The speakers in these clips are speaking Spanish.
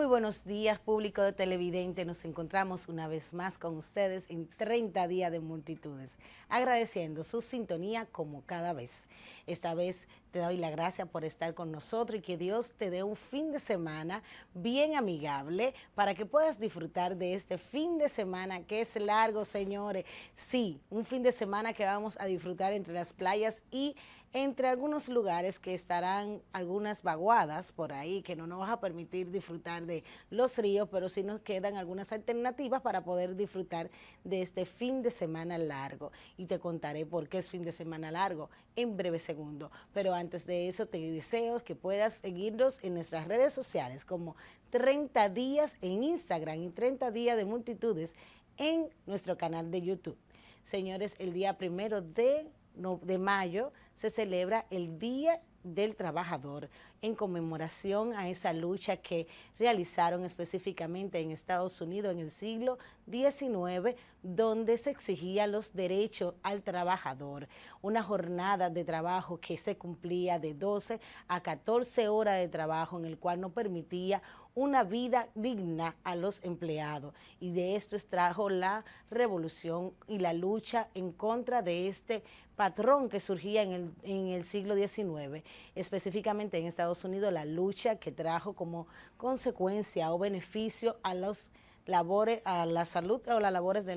Muy buenos días, público de televidente. Nos encontramos una vez más con ustedes en 30 días de multitudes, agradeciendo su sintonía como cada vez. Esta vez te doy la gracia por estar con nosotros y que Dios te dé un fin de semana bien amigable para que puedas disfrutar de este fin de semana que es largo, señores. Sí, un fin de semana que vamos a disfrutar entre las playas y entre algunos lugares que estarán algunas vaguadas por ahí que no nos va a permitir disfrutar de los ríos, pero sí nos quedan algunas alternativas para poder disfrutar de este fin de semana largo. Y te contaré por qué es fin de semana largo en breve segundo. Pero antes de eso te deseo que puedas seguirnos en nuestras redes sociales como 30 días en Instagram y 30 días de multitudes en nuestro canal de YouTube. Señores, el día 1 de mayo se celebra el Día del Trabajador en conmemoración a esa lucha que realizaron específicamente en Estados Unidos en el siglo XIX, donde se exigían los derechos al trabajador. Una jornada de trabajo que se cumplía de 12 a 14 horas de trabajo, en el cual no permitía una vida digna a los empleados, y de esto extrajo la revolución y la lucha en contra de este patrón que surgía en el siglo XIX, específicamente en Estados Unidos, la lucha que trajo como consecuencia o beneficio a los labores, a la salud o las labores de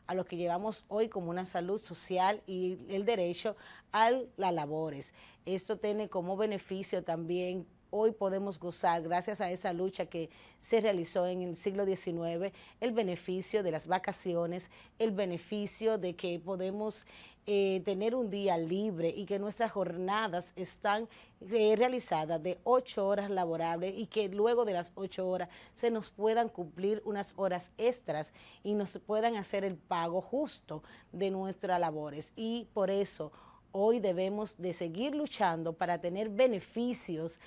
a lo que llevamos hoy como una salud social y el derecho a las labores. Esto tiene como beneficio también. Hoy podemos gozar, gracias a esa lucha que se realizó en el siglo XIX, el beneficio de las vacaciones, el beneficio de que podemos tener un día libre y que nuestras jornadas están realizadas de 8 horas laborables y que luego de las 8 horas se nos puedan cumplir unas horas extras y nos puedan hacer el pago justo de nuestras labores. Y por eso hoy debemos de seguir luchando para tener beneficios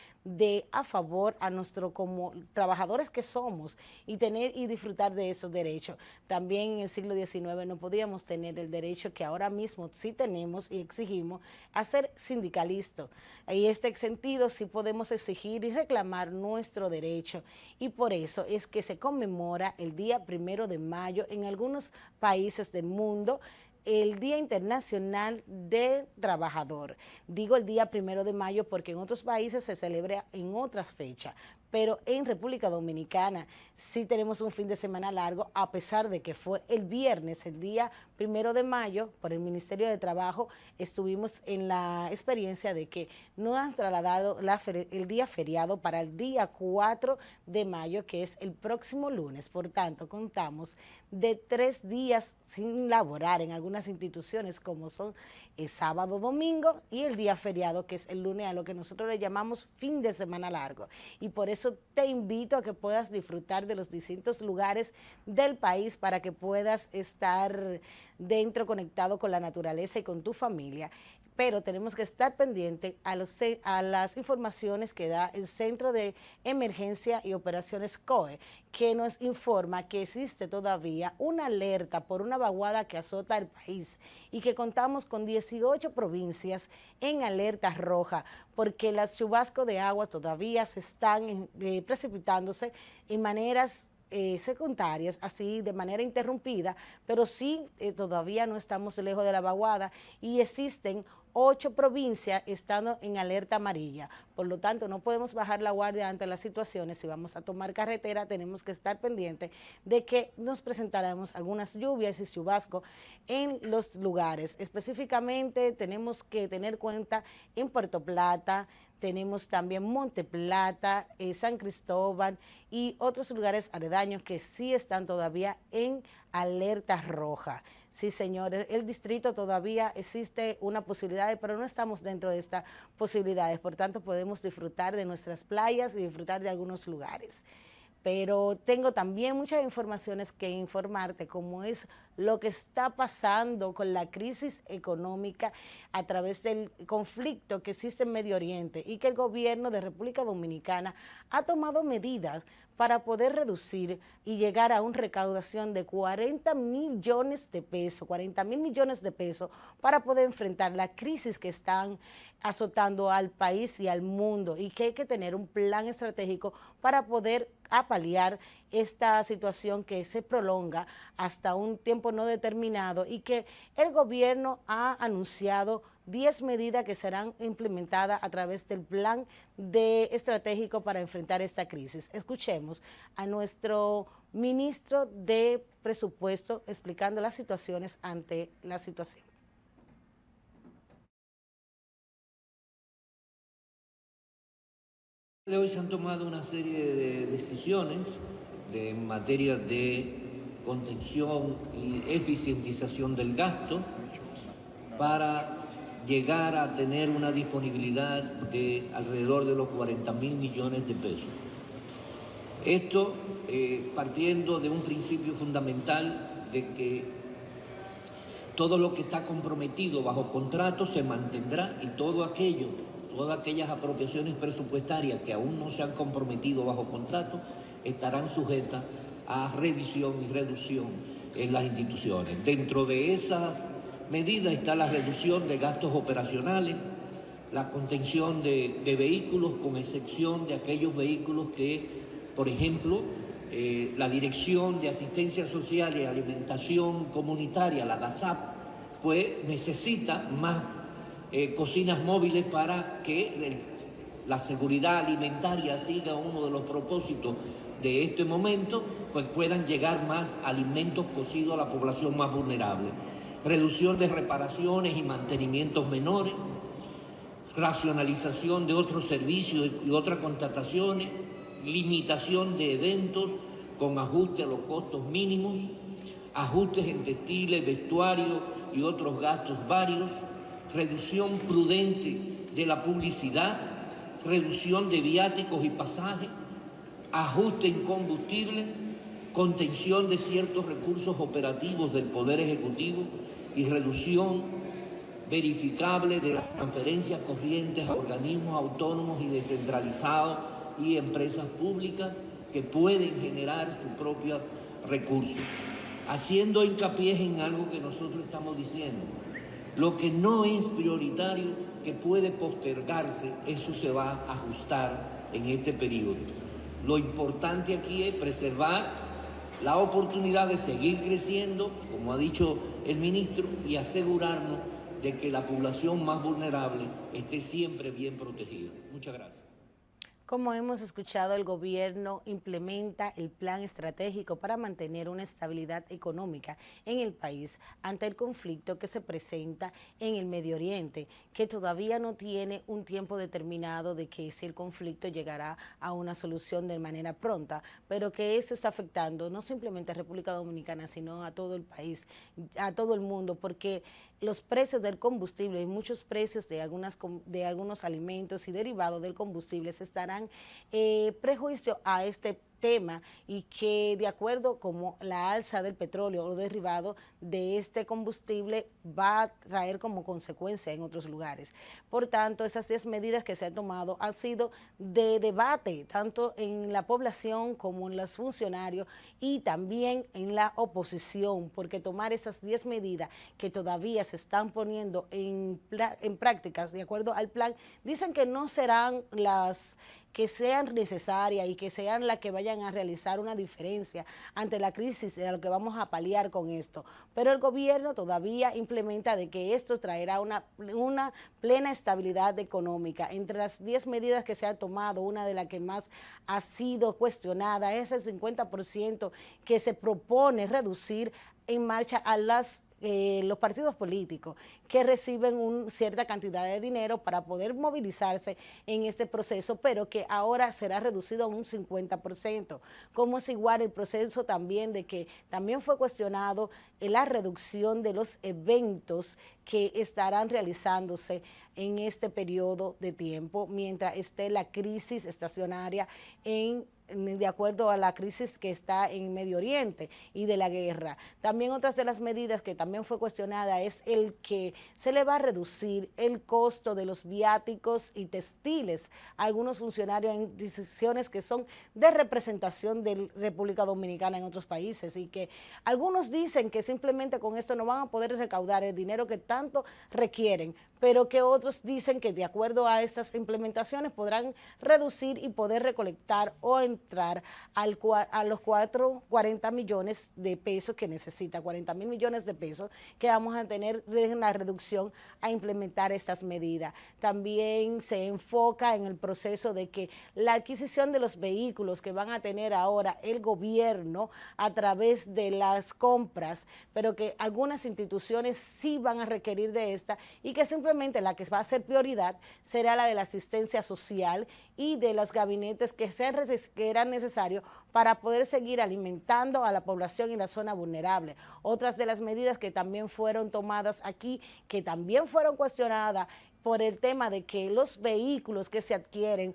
a favor a nosotros como trabajadores que somos y tener y disfrutar de esos derechos. También en el siglo XIX no podíamos tener el derecho que ahora mismo sí tenemos y exigimos a ser sindicalistas. En este sentido sí podemos exigir y reclamar nuestro derecho, y por eso es que se conmemora el día 1 de mayo en algunos países del mundo, el Día Internacional del Trabajador. Digo el día 1 de mayo porque en otros países se celebra en otras fechas, pero en República Dominicana sí tenemos un fin de semana largo, a pesar de que fue el viernes, el día 1 de mayo, por el Ministerio de Trabajo. Estuvimos en la experiencia de que nos han trasladado el día feriado para el día 4 de mayo, que es el próximo lunes. Por tanto, contamos de 3 días sin laborar en algunas instituciones, como son el sábado, domingo y el día feriado, que es el lunes, a lo que nosotros le llamamos fin de semana largo. Y por eso te invito a que puedas disfrutar de los distintos lugares del país para que puedas estar dentro, conectado con la naturaleza y con tu familia. Pero tenemos que estar pendientes a las informaciones que da el Centro de Emergencia y Operaciones COE, que nos informa que existe todavía una alerta por una vaguada que azota el país y que contamos con 18 provincias en alerta roja, porque las chubascos de agua todavía se están precipitándose en maneras secundarias, así de manera interrumpida, pero sí todavía no estamos lejos de la vaguada y existen 8 provincias estando en alerta amarilla. Por lo tanto, no podemos bajar la guardia ante las situaciones. Si vamos a tomar carretera, tenemos que estar pendientes de que nos presentaremos algunas lluvias y chubascos en los lugares. Específicamente, tenemos que tener cuenta en Puerto Plata, tenemos también Monte Plata, San Cristóbal y otros lugares aledaños que sí están todavía en alerta roja. Sí, señores, el distrito todavía existe una posibilidad, pero no estamos dentro de estas posibilidades. Por tanto, podemos disfrutar de nuestras playas y disfrutar de algunos lugares. Pero tengo también muchas informaciones que informarte, como es lo que está pasando con la crisis económica a través del conflicto que existe en Medio Oriente y que el gobierno de República Dominicana ha tomado medidas para poder reducir y llegar a una recaudación de 40 millones de pesos, 40.000 millones de pesos, para poder enfrentar la crisis que están azotando al país y al mundo, y que hay que tener un plan estratégico para poder paliar esta situación que se prolonga hasta un tiempo no determinado, y que el gobierno ha anunciado 10 medidas que serán implementadas a través del plan estratégico para enfrentar esta crisis. Escuchemos a nuestro ministro de Presupuesto explicando las situaciones ante la situación. De hoy se han tomado una serie de decisiones en materia de contención y eficientización del gasto para llegar a tener una disponibilidad de alrededor de los 40.000 millones de pesos. Esto partiendo de un principio fundamental de que todo lo que está comprometido bajo contrato se mantendrá, y todas aquellas apropiaciones presupuestarias que aún no se han comprometido bajo contrato estarán sujetas a revisión y reducción en las instituciones. Dentro de esas medidas está la reducción de gastos operacionales, la contención de vehículos, con excepción de aquellos vehículos que, por ejemplo, la Dirección de Asistencia Social y Alimentación Comunitaria, la DASAP, pues necesita más cocinas móviles para que la seguridad alimentaria siga uno de los propósitos de este momento, pues puedan llegar más alimentos cocidos a la población más vulnerable. Reducción de reparaciones y mantenimientos menores, racionalización de otros servicios y otras contrataciones, limitación de eventos con ajuste a los costos mínimos, ajustes en textiles, vestuario y otros gastos varios, reducción prudente de la publicidad, reducción de viáticos y pasajes, ajuste en combustible, contención de ciertos recursos operativos del Poder Ejecutivo y reducción verificable de las transferencias corrientes a organismos autónomos y descentralizados y empresas públicas que pueden generar sus propios recursos. Haciendo hincapié en algo que nosotros estamos diciendo: lo que no es prioritario, que puede postergarse, eso se va a ajustar en este periodo. Lo importante aquí es preservar la oportunidad de seguir creciendo, como ha dicho el ministro, y asegurarnos de que la población más vulnerable esté siempre bien protegida. Muchas gracias. Como hemos escuchado, el gobierno implementa el plan estratégico para mantener una estabilidad económica en el país ante el conflicto que se presenta en el Medio Oriente, que todavía no tiene un tiempo determinado de que si el conflicto llegará a una solución de manera pronta, pero que eso está afectando no simplemente a República Dominicana, sino a todo el país, a todo el mundo, porque los precios del combustible y muchos precios de algunos alimentos y derivados del combustible se estarán prejuicio a este tema, y que de acuerdo como la alza del petróleo o derivado de este combustible va a traer como consecuencia en otros lugares. Por tanto, esas 10 medidas que se han tomado han sido de debate tanto en la población como en los funcionarios y también en la oposición, porque tomar esas 10 medidas que todavía se están poniendo en prácticas de acuerdo al plan, dicen que no serán las que sean necesarias y que sean las que vayan a realizar una diferencia ante la crisis de lo que vamos a paliar con esto. Pero el gobierno todavía implementa de que esto traerá una plena estabilidad económica. Entre las 10 medidas que se han tomado, una de las que más ha sido cuestionada es el 50% que se propone reducir en marcha a los partidos políticos, que reciben cierta cantidad de dinero para poder movilizarse en este proceso, pero que ahora será reducido a un 50%. Como es igual el proceso también de que también fue cuestionado la reducción de los eventos que estarán realizándose en este periodo de tiempo mientras esté la crisis estacionaria de acuerdo a la crisis que está en Medio Oriente y de la guerra. También otras de las medidas que también fue cuestionada es el que se le va a reducir el costo de los viáticos y textiles a algunos funcionarios en decisiones que son de representación de República Dominicana en otros países, y que algunos dicen que simplemente con esto no van a poder recaudar el dinero que tanto requieren, pero que otros dicen que de acuerdo a estas implementaciones podrán reducir y poder recolectar o entrar a los 40 millones de pesos que necesita, 40.000 millones de pesos que vamos a tener una reducción a implementar estas medidas. También se enfoca en el proceso de que la adquisición de los vehículos que van a tener ahora el gobierno a través de las compras, pero que algunas instituciones sí van a requerir de esta, y que simplemente la que va a ser prioridad será la de la asistencia social y de los gabinetes que eran necesarios para poder seguir alimentando a la población en la zona vulnerable. Otras de las medidas que también fueron tomadas aquí, que también fueron cuestionadas por el tema de que los vehículos que se adquieren,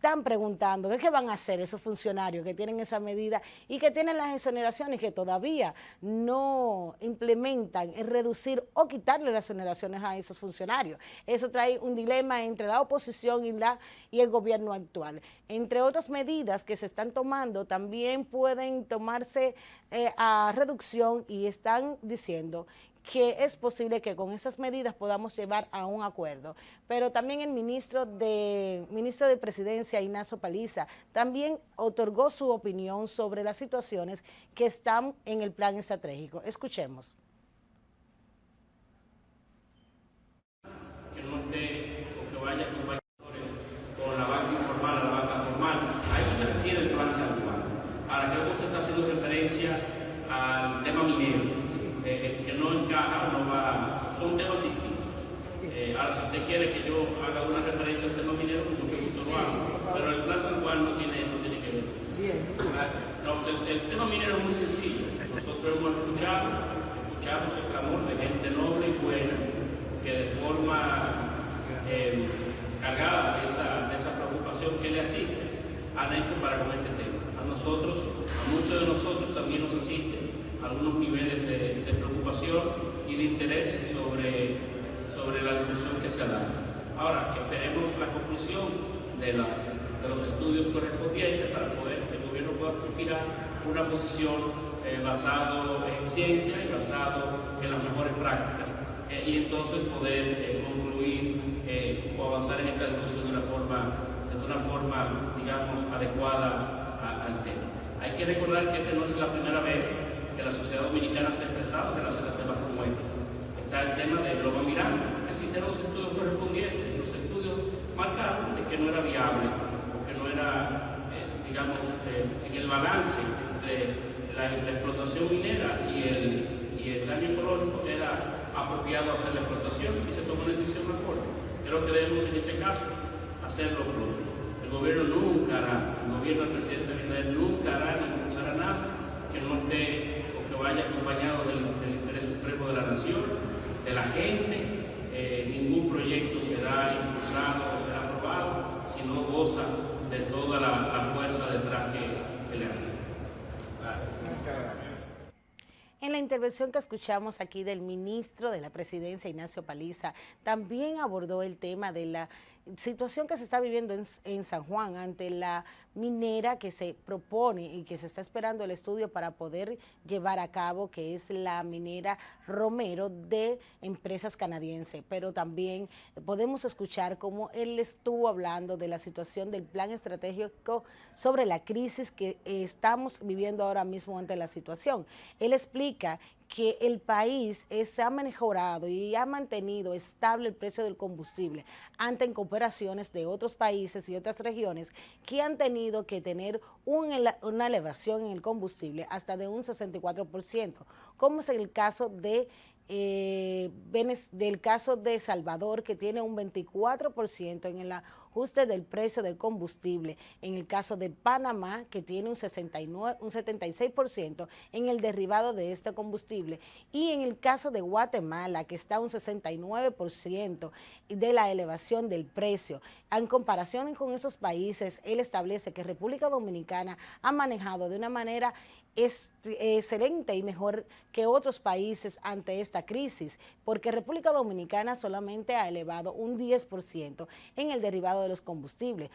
están preguntando qué van a hacer esos funcionarios que tienen esa medida y que tienen las exoneraciones, que todavía no implementan en reducir o quitarle las exoneraciones a esos funcionarios. Eso trae un dilema entre la oposición y el gobierno actual. Entre otras medidas que se están tomando, también pueden tomarse a reducción, y están diciendo que es posible que con esas medidas podamos llevar a un acuerdo. Pero también el ministro de Presidencia, Ignacio Paliza, también otorgó su opinión sobre las situaciones que están en el plan estratégico. Escuchemos. Que no esté o que vaya con la banca informal a la banca formal. A eso se refiere el plan Sanjuan. Ahora, creo que usted está haciendo referencia al tema minero. Que no encaja, no va, son temas distintos. Ahora, si usted quiere que yo haga una referencia al tema minero, con mucho gusto lo hago, pero el plan San Juan no tiene que ver. No, el tema minero es muy sencillo. Nosotros hemos escuchamos el clamor de gente noble y buena, que de forma cargada de esa preocupación que le asiste, han hecho para con este tema. A muchos de nosotros también nos asiste algunos niveles de preocupación y de interés sobre la discusión que se ha dado. Ahora, esperemos la conclusión de los estudios correspondientes para que el gobierno pueda fijar una posición basado en ciencia y basado en las mejores prácticas, y entonces poder concluir o avanzar en esta discusión de una forma, digamos, adecuada al tema. Hay que recordar que esta no es la primera vez que la sociedad dominicana se ha expresado en relación a temas como este. Está el tema de Loma Miranda, que se hicieron los estudios correspondientes, y los estudios marcaron de que no era viable, o que no era, digamos, en el balance entre la explotación minera y el daño ecológico era apropiado hacer la explotación, y se tomó una decisión mejor. Creo que debemos en este caso hacer lo propio. El gobierno nunca hará, el gobierno del presidente Abinader nunca hará ni impulsará nada que no esté o que vaya acompañado del interés supremo de la nación, de la gente. Ningún proyecto será impulsado o será aprobado si no goza de toda la fuerza detrás que le hace. En la intervención que escuchamos aquí del ministro de la Presidencia, Ignacio Paliza, también abordó el tema de la situación que se está viviendo en San Juan ante la minera que se propone y que se está esperando el estudio para poder llevar a cabo, que es la minera Romero de empresas canadienses. Pero también podemos escuchar cómo él estuvo hablando de la situación del plan estratégico sobre la crisis que estamos viviendo ahora mismo ante la situación. Él explica que el país se ha mejorado y ha mantenido estable el precio del combustible ante comparaciones de otros países y otras regiones que han tenido que tener una elevación en el combustible hasta de un 64%, como es el caso de del caso de Salvador, que tiene un 24% en el ajuste del precio del combustible, en el caso de Panamá, que tiene un 76% en el derivado de este combustible, y en el caso de Guatemala, que está un 69% de la elevación del precio. En comparación con esos países, él establece que República Dominicana ha manejado de una manera excelente y mejor que otros países ante esta crisis, porque República Dominicana solamente ha elevado un 10% en el derivado de los combustibles,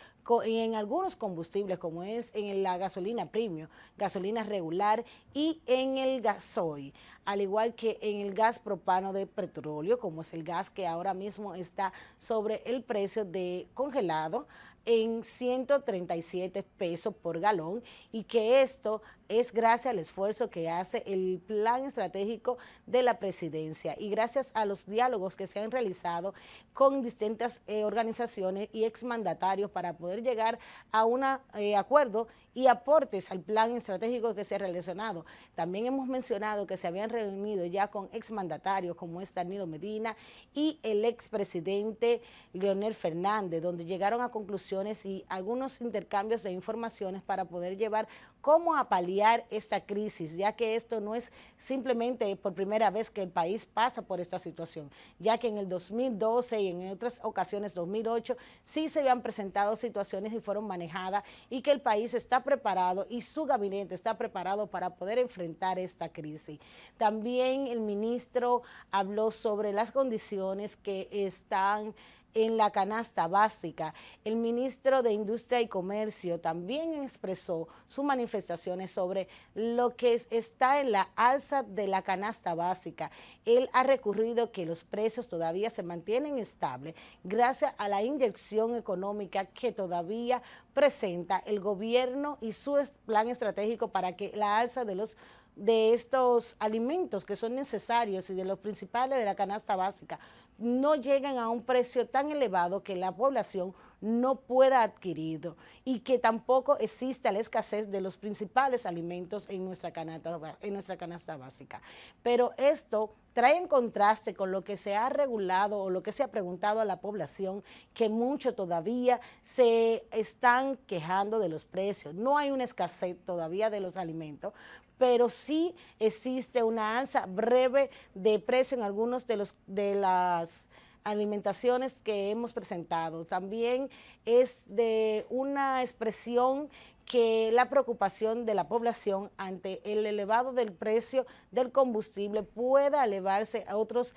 y en algunos combustibles como es en la gasolina premium, gasolina regular y en el gasoil, al igual que en el gas propano de petróleo, como es el gas que ahora mismo está sobre el precio de congelado en 137 pesos por galón, y que esto es gracias al esfuerzo que hace el plan estratégico de la presidencia y gracias a los diálogos que se han realizado con distintas organizaciones y exmandatarios para poder llegar a un acuerdo y aportes al plan estratégico que se ha realizado. También hemos mencionado que se habían reunido ya con exmandatarios como es Danilo Medina y el expresidente Leonel Fernández, donde llegaron a conclusiones y algunos intercambios de informaciones para poder llevar cómo a paliar esta crisis, ya que esto no es simplemente por primera vez que el país pasa por esta situación, ya que en el 2012 y en otras ocasiones 2008 sí se habían presentado situaciones y fueron manejadas, y que el país está preparado y su gabinete está preparado para poder enfrentar esta crisis. También el ministro habló sobre las condiciones que están en la canasta básica. El ministro de Industria y Comercio también expresó sus manifestaciones sobre lo que está en la alza de la canasta básica. Él ha recurrido que los precios todavía se mantienen estables gracias a la inyección económica que todavía presenta el gobierno y su plan estratégico para que la alza de estos alimentos que son necesarios y de los principales de la canasta básica no lleguen a un precio tan elevado que la población no pueda adquirirlo, y que tampoco exista la escasez de los principales alimentos en nuestra canasta básica. Pero esto trae en contraste con lo que se ha regulado o lo que se ha preguntado a la población, que mucho todavía se están quejando de los precios. No hay una escasez todavía de los alimentos, pero sí existe una alza breve de precio en algunos de las alimentaciones que hemos presentado. También es de una expresión que la preocupación de la población ante el elevado del precio del combustible pueda elevarse a otros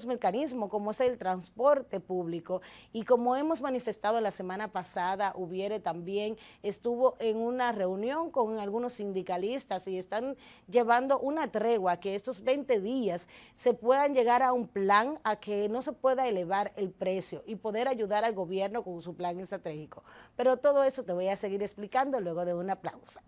mecanismos como es el transporte público, y como hemos manifestado la semana pasada, Ubiere también estuvo en una reunión con algunos sindicalistas y están llevando una tregua, que estos 20 días se puedan llegar a un plan a que no se pueda elevar el precio y poder ayudar al gobierno con su plan estratégico. Pero todo eso te voy a seguir explicando luego de una pausa.